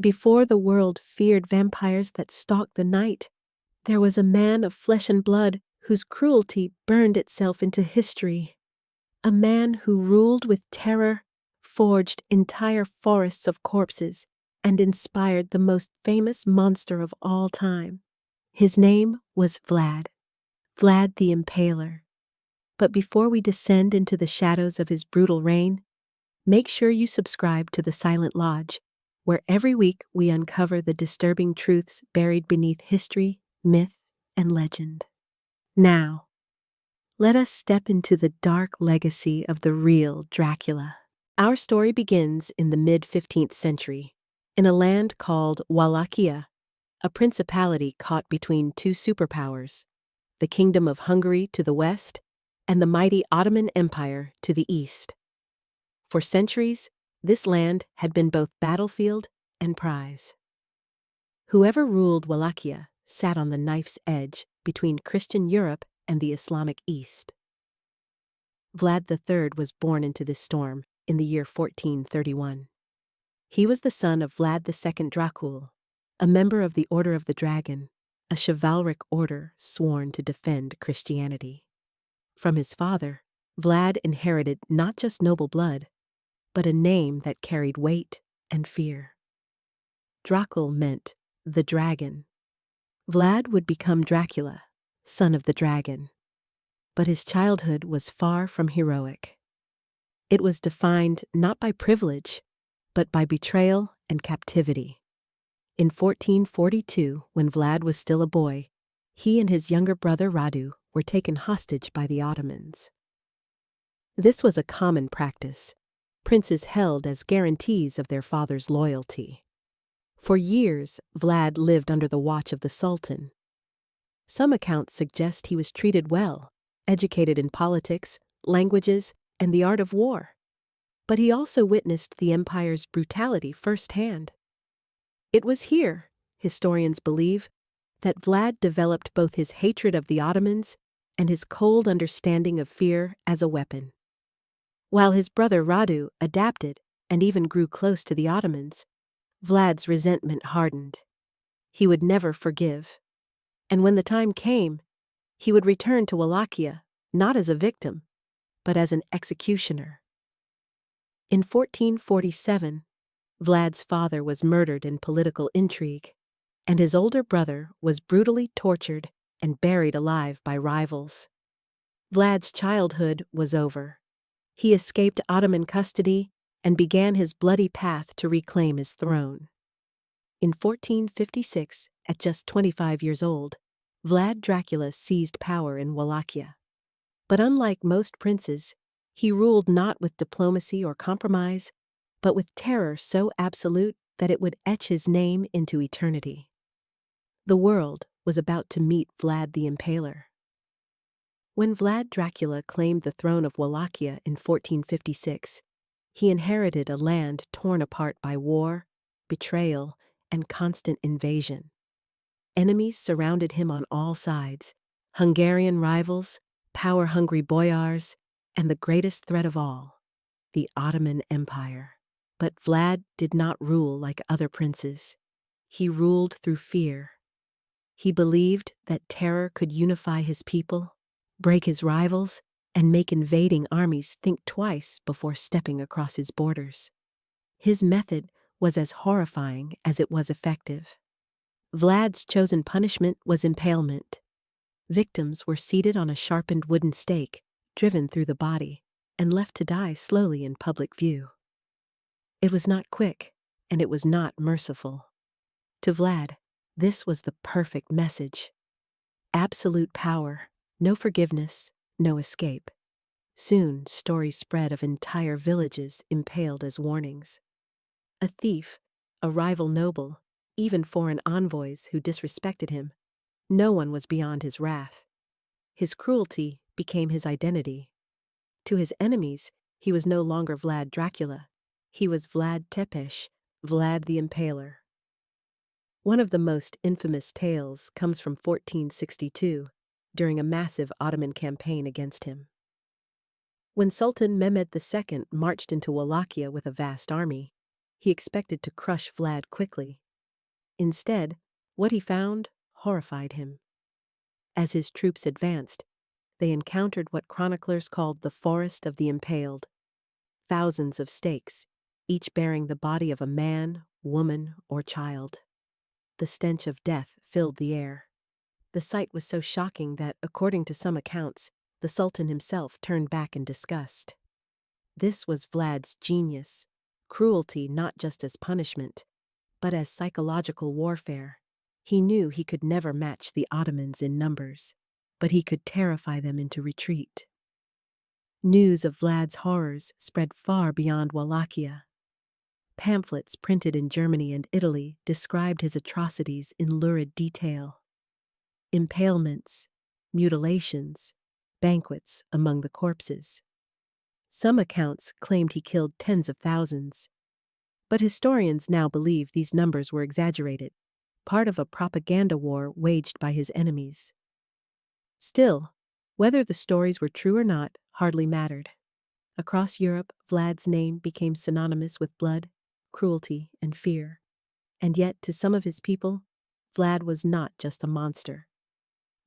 Before the world feared vampires that stalked the night, there was a man of flesh and blood whose cruelty burned itself into history. A man who ruled with terror, forged entire forests of corpses, and inspired the most famous monster of all time. His name was Vlad the Impaler. But before we descend into the shadows of his brutal reign, make sure you subscribe to the Silent Lodge, where every week we uncover the disturbing truths buried beneath history, myth, and legend. Now, let us step into the dark legacy of the real Dracula. Our story begins in the mid-15th century, in a land called Wallachia, a principality caught between two superpowers, the Kingdom of Hungary to the west and the mighty Ottoman Empire to the east. For centuries, this land had been both battlefield and prize. Whoever ruled Wallachia sat on the knife's edge between Christian Europe and the Islamic East. Vlad III was born into this storm in the year 1431. He was the son of Vlad II Dracula, a member of the Order of the Dragon, a chivalric order sworn to defend Christianity. From his father, Vlad inherited not just noble blood, but a name that carried weight and fear. Dracula meant the dragon. Vlad would become Dracula, son of the dragon. But his childhood was far from heroic. It was defined not by privilege, but by betrayal and captivity. In 1442, when Vlad was still a boy, he and his younger brother Radu were taken hostage by the Ottomans. This was a common practice, princes held as guarantees of their father's loyalty. For years, Vlad lived under the watch of the Sultan. Some accounts suggest he was treated well, educated in politics, languages, and the art of war. But he also witnessed the empire's brutality firsthand. It was here, historians believe, that Vlad developed both his hatred of the Ottomans and his cold understanding of fear as a weapon. While his brother Radu adapted and even grew close to the Ottomans, Vlad's resentment hardened. He would never forgive. And when the time came, he would return to Wallachia, not as a victim, but as an executioner. In 1447, Vlad's father was murdered in political intrigue, and his older brother was brutally tortured and buried alive by rivals. Vlad's childhood was over. He escaped Ottoman custody and began his bloody path to reclaim his throne. In 1456, at just 25 years old, Vlad Dracula seized power in Wallachia. But unlike most princes, he ruled not with diplomacy or compromise, but with terror so absolute that it would etch his name into eternity. The world was about to meet Vlad the Impaler. When Vlad Dracula claimed the throne of Wallachia in 1456, he inherited a land torn apart by war, betrayal, and constant invasion. Enemies surrounded him on all sides: Hungarian rivals, power-hungry boyars, and the greatest threat of all, the Ottoman Empire. But Vlad did not rule like other princes. He ruled through fear. He believed that terror could unify his people, break his rivals, and make invading armies think twice before stepping across his borders. His method was as horrifying as it was effective. Vlad's chosen punishment was impalement. Victims were seated on a sharpened wooden stake, driven through the body, and left to die slowly in public view. It was not quick, and it was not merciful. To Vlad, this was the perfect message. Absolute power, no forgiveness, no escape. Soon, stories spread of entire villages impaled as warnings. A thief, a rival noble, even foreign envoys who disrespected him, no one was beyond his wrath. His cruelty became his identity. To his enemies, he was no longer Vlad Dracula. He was Vlad Tepes, Vlad the Impaler. One of the most infamous tales comes from 1462, during a massive Ottoman campaign against him. When Sultan Mehmed II marched into Wallachia with a vast army, He expected to crush Vlad quickly. Instead, what he found horrified him. As his troops advanced, they encountered what chroniclers called the Forest of the Impaled. Thousands of stakes, each bearing the body of a man, woman, or child. The stench of death filled the air. The sight was so shocking that, according to some accounts, the Sultan himself turned back in disgust. This was Vlad's genius, cruelty not just as punishment, but as psychological warfare. He knew he could never match the Ottomans in numbers, but he could terrify them into retreat. News of Vlad's horrors spread far beyond Wallachia. Pamphlets printed in Germany and Italy described his atrocities in lurid detail. Impalements, mutilations, banquets among the corpses. Some accounts claimed he killed tens of thousands, but historians now believe these numbers were exaggerated, part of a propaganda war waged by his enemies. Still, whether the stories were true or not hardly mattered. Across Europe, Vlad's name became synonymous with blood, cruelty, and fear. And yet, to some of his people, Vlad was not just a monster.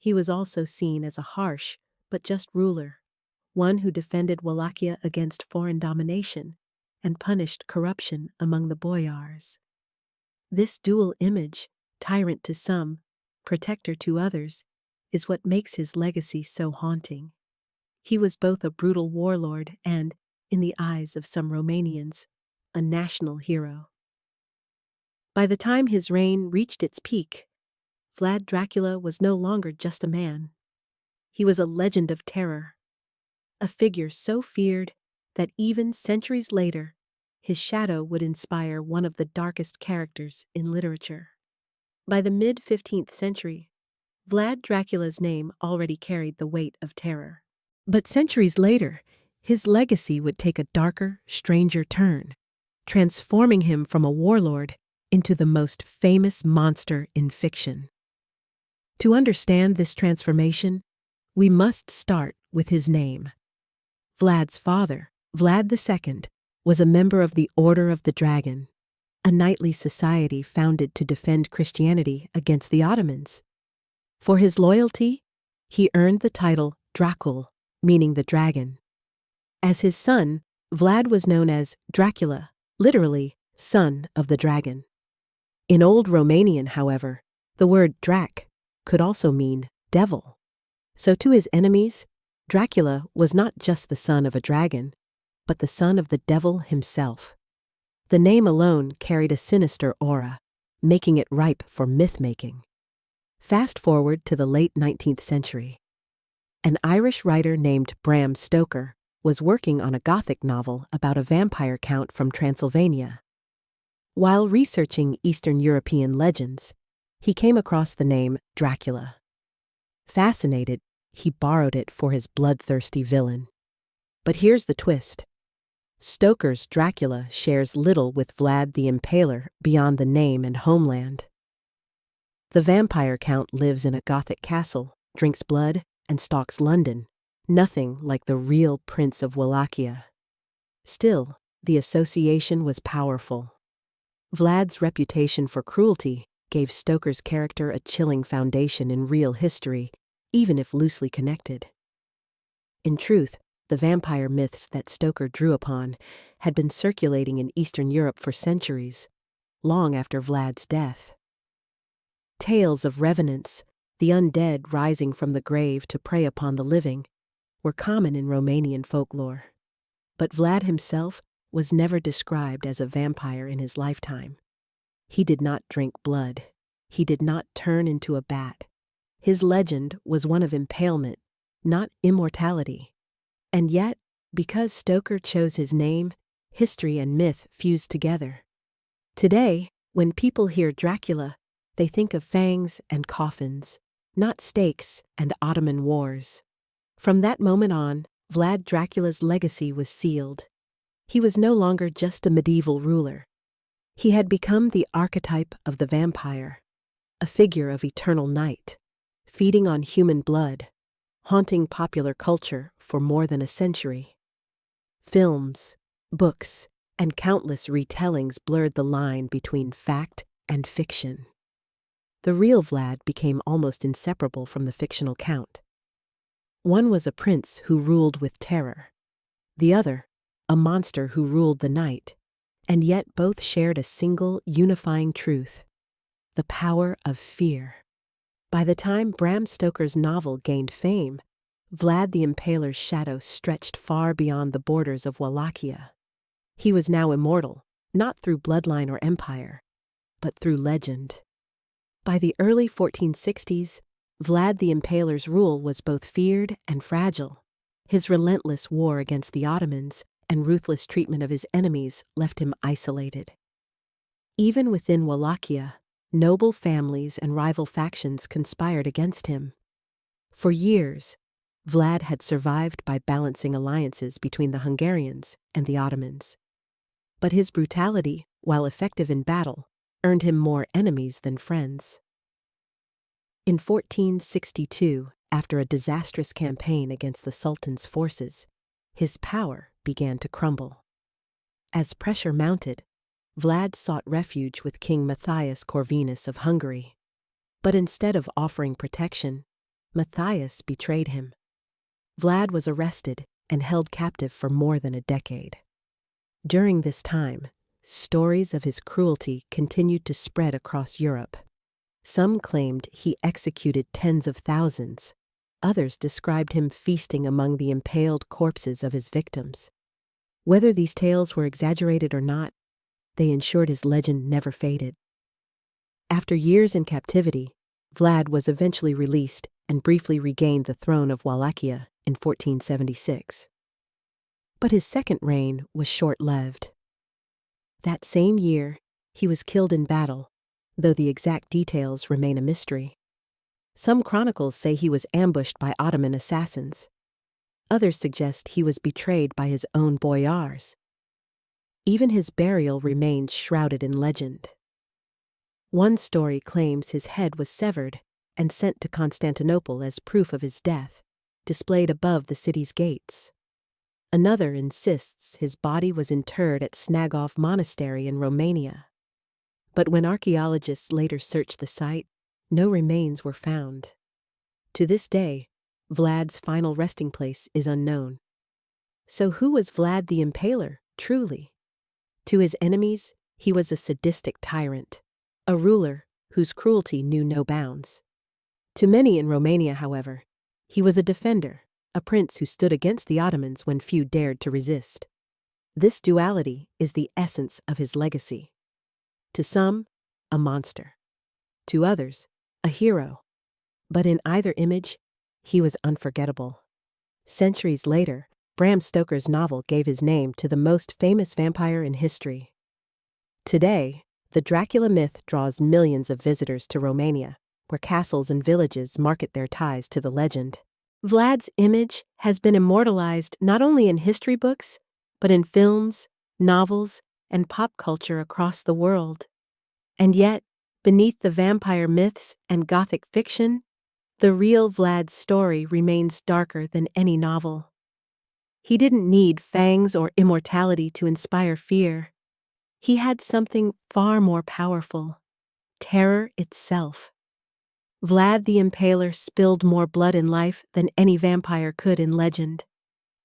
He was also seen as a harsh but just ruler, one who defended Wallachia against foreign domination and punished corruption among the boyars. This dual image, tyrant to some, protector to others, is what makes his legacy so haunting. He was both a brutal warlord and, in the eyes of some Romanians, a national hero. By the time his reign reached its peak, Vlad Dracula was no longer just a man. He was a legend of terror, a figure so feared that even centuries later, his shadow would inspire one of the darkest characters in literature. By the mid-15th century, Vlad Dracula's name already carried the weight of terror. But centuries later, his legacy would take a darker, stranger turn, transforming him from a warlord into the most famous monster in fiction. To understand this transformation, we must start with his name. Vlad's father, Vlad II, was a member of the Order of the Dragon, a knightly society founded to defend Christianity against the Ottomans. For his loyalty, he earned the title Dracul, meaning the dragon. As his son, Vlad was known as Dracula, literally, son of the dragon. In Old Romanian, however, the word drac could also mean devil. So to his enemies, Dracula was not just the son of a dragon, but the son of the devil himself. The name alone carried a sinister aura, making it ripe for myth-making. Fast forward to the late 19th century. An Irish writer named Bram Stoker was working on a Gothic novel about a vampire count from Transylvania. While researching Eastern European legends, he came across the name Dracula. Fascinated, he borrowed it for his bloodthirsty villain. But here's the twist. Stoker's Dracula shares little with Vlad the Impaler beyond the name and homeland. The vampire count lives in a Gothic castle, drinks blood, and stalks London, nothing like the real Prince of Wallachia. Still, the association was powerful. Vlad's reputation for cruelty gave Stoker's character a chilling foundation in real history, even if loosely connected. In truth, the vampire myths that Stoker drew upon had been circulating in Eastern Europe for centuries, long after Vlad's death. Tales of revenants, the undead rising from the grave to prey upon the living, were common in Romanian folklore. But Vlad himself was never described as a vampire in his lifetime. He did not drink blood. He did not turn into a bat. His legend was one of impalement, not immortality. And yet, because Stoker chose his name, history and myth fused together. Today, when people hear Dracula, they think of fangs and coffins, not stakes and Ottoman wars. From that moment on, Vlad Dracula's legacy was sealed. He was no longer just a medieval ruler. He had become the archetype of the vampire, a figure of eternal night, feeding on human blood, haunting popular culture for more than a century. Films, books, and countless retellings blurred the line between fact and fiction. The real Vlad became almost inseparable from the fictional count. One was a prince who ruled with terror, the other, a monster who ruled the night, and yet both shared a single unifying truth: the power of fear. By the time Bram Stoker's novel gained fame, Vlad the Impaler's shadow stretched far beyond the borders of Wallachia. He was now immortal, not through bloodline or empire, but through legend. By the early 1460s, Vlad the Impaler's rule was both feared and fragile. His relentless war against the Ottomans and ruthless treatment of his enemies left him isolated. Even within Wallachia, noble families and rival factions conspired against him. For years, Vlad had survived by balancing alliances between the Hungarians and the Ottomans. But his brutality, while effective in battle, earned him more enemies than friends. In 1462, after a disastrous campaign against the Sultan's forces, his power began to crumble. As pressure mounted, Vlad sought refuge with King Matthias Corvinus of Hungary. But instead of offering protection, Matthias betrayed him. Vlad was arrested and held captive for more than a decade. During this time, stories of his cruelty continued to spread across Europe. Some claimed he executed tens of thousands. Others described him feasting among the impaled corpses of his victims. Whether these tales were exaggerated or not, they ensured his legend never faded. After years in captivity, Vlad was eventually released and briefly regained the throne of Wallachia in 1476. But his second reign was short-lived. That same year, he was killed in battle, though the exact details remain a mystery. Some chronicles say he was ambushed by Ottoman assassins. Others suggest he was betrayed by his own boyars. Even his burial remains shrouded in legend. One story claims his head was severed and sent to Constantinople as proof of his death, displayed above the city's gates. Another insists his body was interred at Snagov Monastery in Romania. But when archaeologists later searched the site, no remains were found. To this day, Vlad's final resting place is unknown. So who was Vlad the Impaler, truly? To his enemies, he was a sadistic tyrant, a ruler whose cruelty knew no bounds. To many in Romania, however, he was a defender, a prince who stood against the Ottomans when few dared to resist. This duality is the essence of his legacy. To some, a monster. To others, a hero. But in either image, he was unforgettable. Centuries later, Bram Stoker's novel gave his name to the most famous vampire in history. Today, the Dracula myth draws millions of visitors to Romania, where castles and villages market their ties to the legend. Vlad's image has been immortalized not only in history books, but in films, novels, and pop culture across the world. And yet, beneath the vampire myths and gothic fiction, the real Vlad's story remains darker than any novel. He didn't need fangs or immortality to inspire fear. He had something far more powerful: terror itself. Vlad the Impaler spilled more blood in life than any vampire could in legend.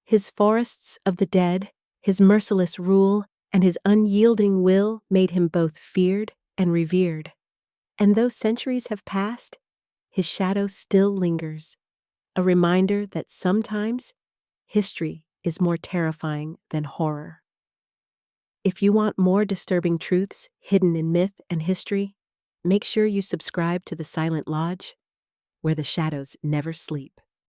His forests of the dead, his merciless rule, and his unyielding will made him both feared and revered. And though centuries have passed, his shadow still lingers, a reminder that sometimes history is more terrifying than horror. If you want more disturbing truths hidden in myth and history, make sure you subscribe to The Silent Lodge, where the shadows never sleep.